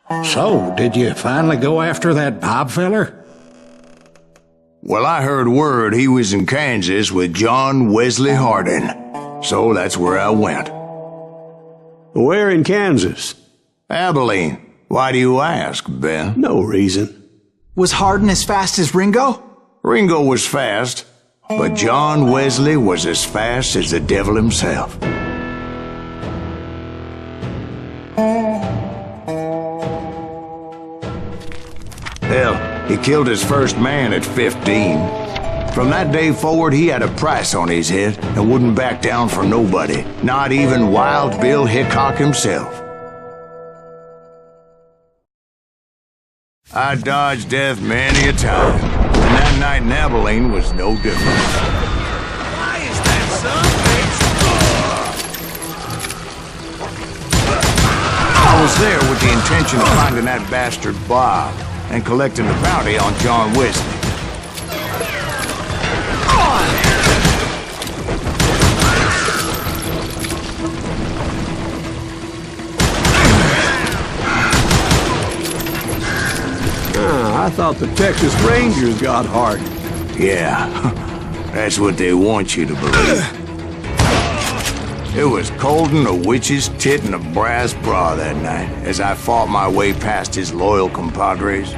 So, did you finally go after that Bob feller? Well, I heard word he was in Kansas with John Wesley Hardin, so that's where I went. Where in Kansas? Abilene. Why do you ask, Ben? No reason. Was Hardin as fast as Ringo? Ringo was fast, but John Wesley was as fast as the devil himself. Hell, he killed his first man at 15. From that day forward, he had a price on his head and wouldn't back down for nobody, not even Wild Bill Hickok himself. I dodged death many a time, and that night in Abilene was no different. Why is that I was there with the intention of finding that bastard Bob and collecting the bounty on John Wesley. I thought the Texas Rangers got Hardin. Yeah, that's what they want you to believe. It was cold in a witch's tit and a brass bra that night as I fought my way past his loyal compadres.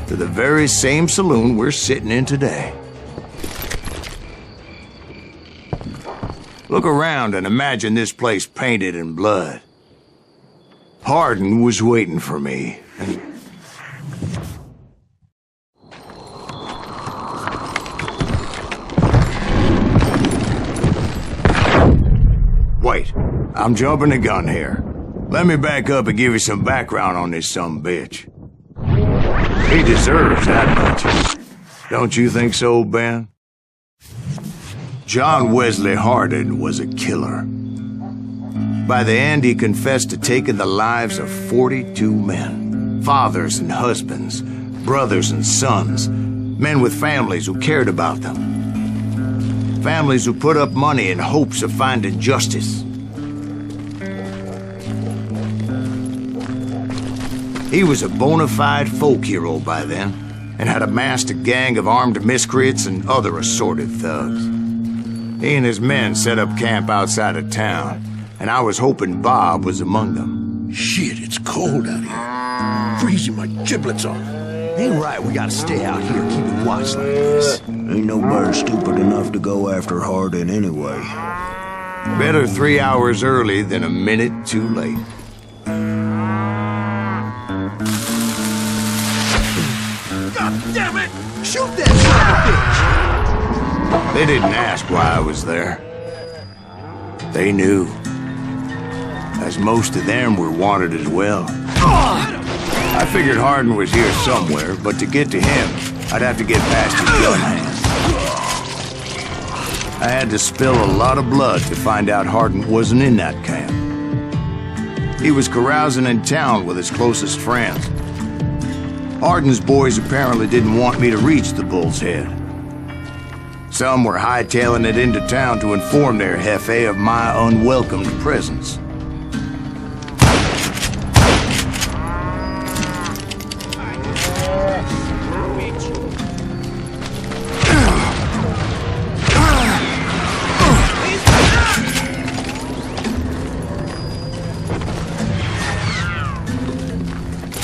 To the very same saloon we're sitting in today. Look around and imagine this place painted in blood. Hardin was waiting for me, and... Wait, I'm jumping the gun here. Let me back up and give you some background on this sumbitch. He deserves that much. Don't you think so, Ben? John Wesley Hardin was a killer. By the end, he confessed to taking the lives of 42 men. Fathers and husbands, brothers and sons, men with families who cared about them. Families who put up money in hopes of finding justice. He was a bona fide folk hero by then, and had amassed a gang of armed miscreants and other assorted thugs. He and his men set up camp outside of town, and I was hoping Bob was among them. Shit, it's cold out here. Freezing my giblets off. Ain't right, we gotta stay out here keeping watch like this. Ain't nobody stupid enough to go after Hardin anyway. Better 3 hours early than a minute too late. God damn it! Shoot that son of a bitch! They didn't ask why I was there. They knew. As most of them were wanted as well. I figured Hardin was here somewhere, but to get to him, I'd have to get past his gun hands. I had to spill a lot of blood to find out Hardin wasn't in that camp. He was carousing in town with his closest friends. Hardin's boys apparently didn't want me to reach the Bull's Head. Some were hightailing it into town to inform their jefe of my unwelcomed presence.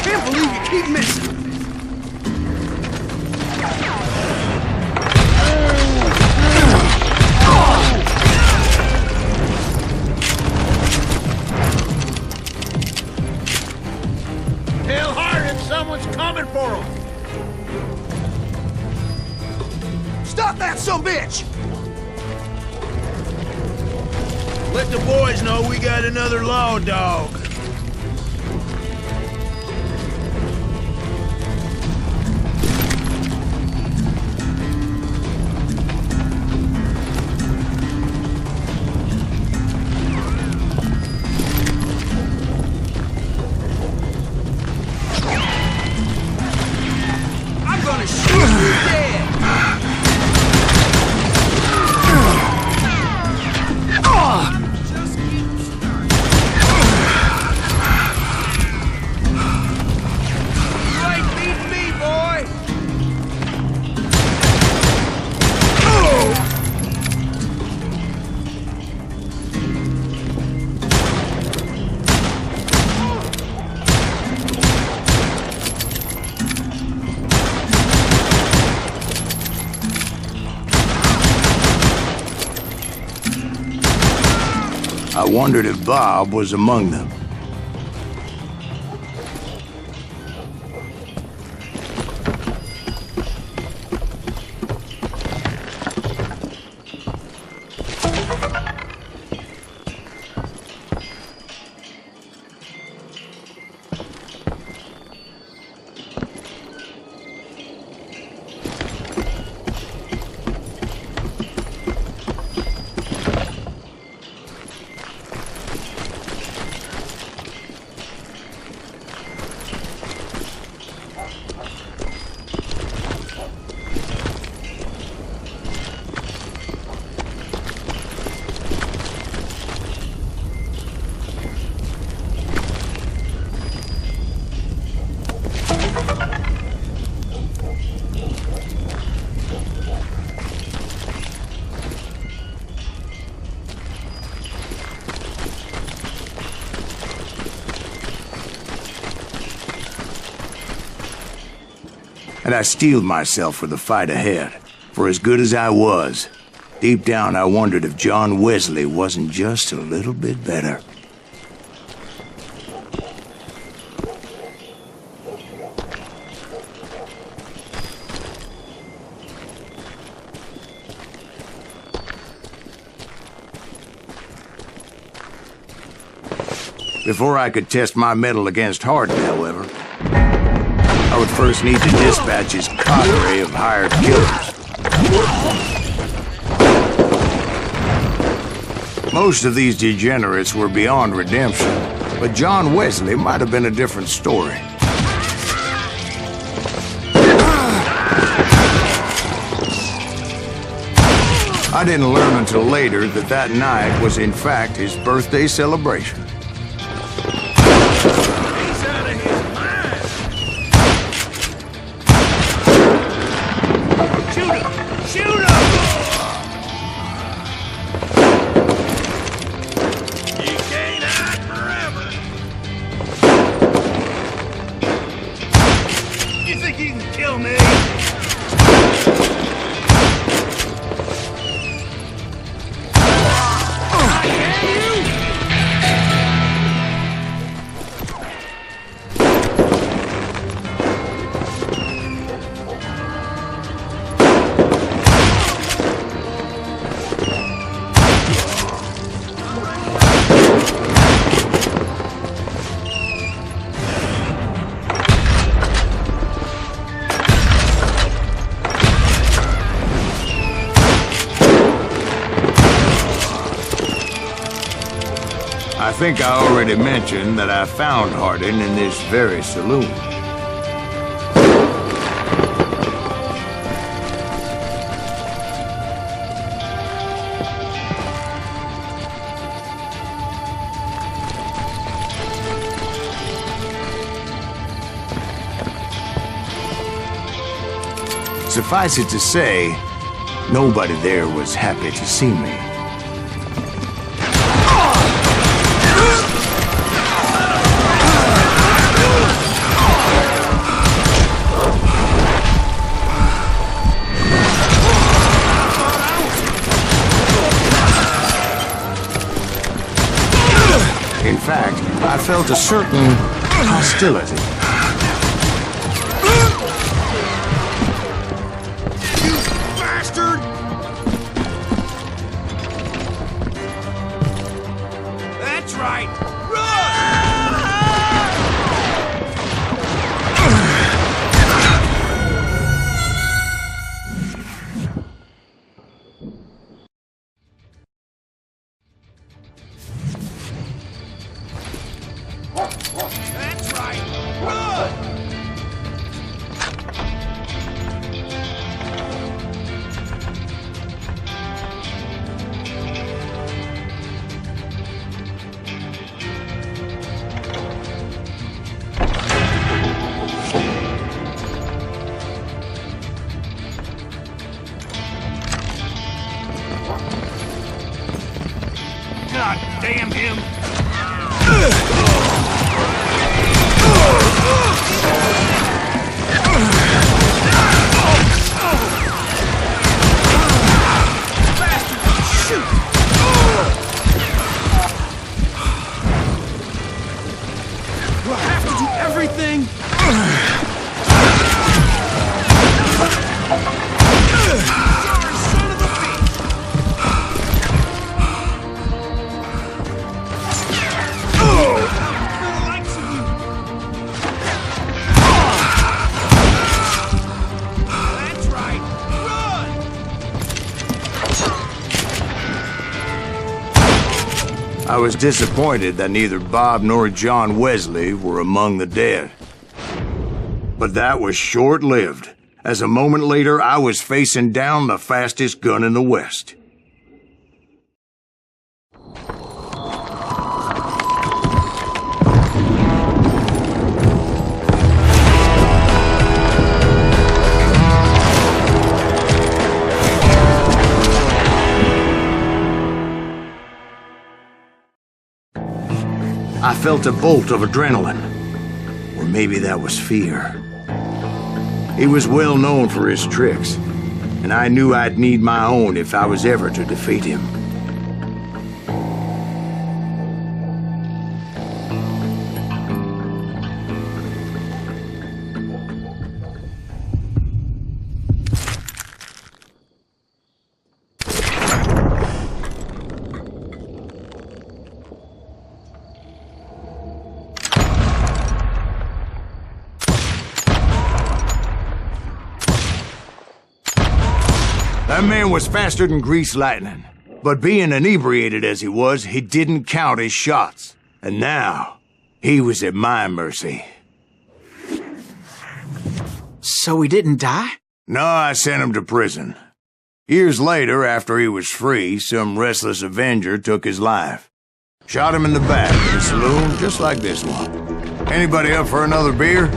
Can't believe you keep missing. Let the boys know we got another law dog. I'm gonna shoot you dead! I wondered if Bob was among them. And I steeled myself for the fight ahead. For as good as I was, deep down I wondered if John Wesley wasn't just a little bit better. Before I could test my mettle against Hardin, however, I would first need to dispatch his cadre of hired killers. Most of these degenerates were beyond redemption, but John Wesley might have been a different story. I didn't learn until later that that night was in fact his birthday celebration. I think I already mentioned that I found Hardin in this very saloon. Suffice it to say, nobody there was happy to see me. In fact, I felt a certain hostility. right! Run! That's right! Run! God damn him! Do I have to do everything? Son of a bitch! That's right! Run! I was disappointed that neither Bob nor John Wesley were among the dead. But that was short-lived, as a moment later I was facing down the fastest gun in the West. I felt a bolt of adrenaline, or maybe that was fear. He was well known for his tricks, and I knew I'd need my own if I was ever to defeat him. That man was faster than greased lightning, but being inebriated as he was, he didn't count his shots. And now, he was at my mercy. So he didn't die? No, I sent him to prison. Years later, after he was free, some restless avenger took his life. Shot him in the back in a saloon just like this one. Anybody up for another beer?